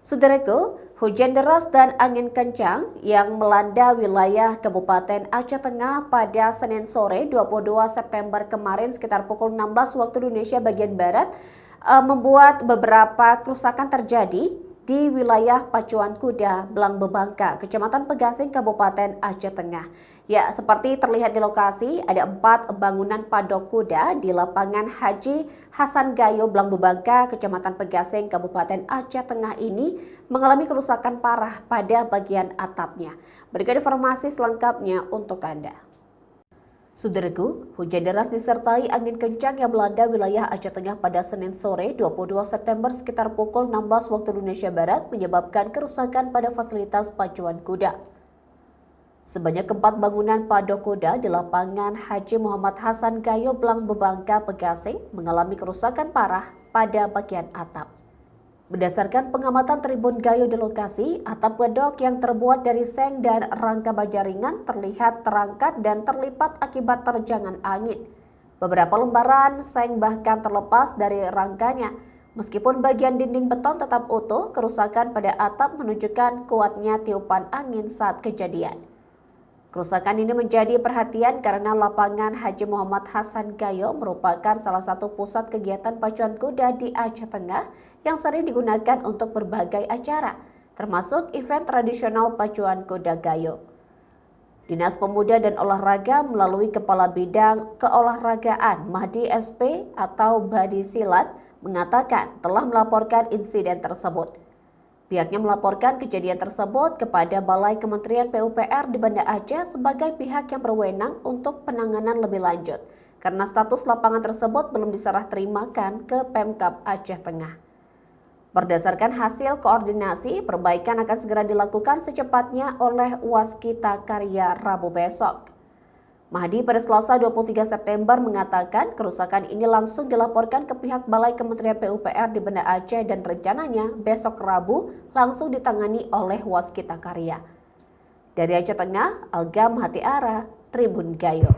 Saudaraku, hujan deras dan angin kencang yang melanda wilayah Kabupaten Aceh Tengah pada Senin sore 22 September kemarin sekitar pukul 16 waktu Indonesia bagian Barat membuat beberapa kerusakan terjadi di wilayah Pacuan Kuda, Belang Bebangka, Kecamatan Pegasing, Kabupaten Aceh Tengah. Ya, seperti terlihat di lokasi, ada 4 bangunan padok kuda di lapangan Haji Hasan Gayo, Belang Bebangka, Kecamatan Pegasing, Kabupaten Aceh Tengah ini mengalami kerusakan parah pada bagian atapnya. Berikut informasi selengkapnya untuk Anda. Saudaraku, hujan deras disertai angin kencang yang melanda wilayah Aceh Tengah pada Senin sore 22 September sekitar pukul 16 waktu Indonesia Barat menyebabkan kerusakan pada fasilitas pacuan kuda. Sebanyak 4 bangunan padok kuda di lapangan Haji Muhammad Hasan Gayo, Belang Bebangka, Pegasing mengalami kerusakan parah pada bagian atap. Berdasarkan pengamatan Tribun Gayo di lokasi, atap gedok yang terbuat dari seng dan rangka baja ringan terlihat terangkat dan terlipat akibat terjangan angin. Beberapa lembaran seng bahkan terlepas dari rangkanya. Meskipun bagian dinding beton tetap utuh, kerusakan pada atap menunjukkan kuatnya tiupan angin saat kejadian. Kerusakan ini menjadi perhatian karena lapangan Haji Muhammad Hasan Gayo merupakan salah satu pusat kegiatan pacuan kuda di Aceh Tengah yang sering digunakan untuk berbagai acara, termasuk event tradisional pacuan kuda Gayo. Dinas Pemuda dan Olahraga melalui Kepala Bidang Keolahragaan Mahdi SP atau Badi Silat mengatakan telah melaporkan insiden tersebut. Pihaknya melaporkan kejadian tersebut kepada Balai Kementerian PUPR di Banda Aceh sebagai pihak yang berwenang untuk penanganan lebih lanjut, karena status lapangan tersebut belum diserah terimakan ke Pemkab Aceh Tengah. Berdasarkan hasil koordinasi, perbaikan akan segera dilakukan secepatnya oleh Waskita Karya Rabu besok. Mahdi pada Selasa 23 September mengatakan kerusakan ini langsung dilaporkan ke pihak Balai Kementerian PUPR di Banda Aceh dan rencananya besok Rabu langsung ditangani oleh Waskita Karya. Dari Aceh Tengah, Algam Hatiara, Tribun Gayo.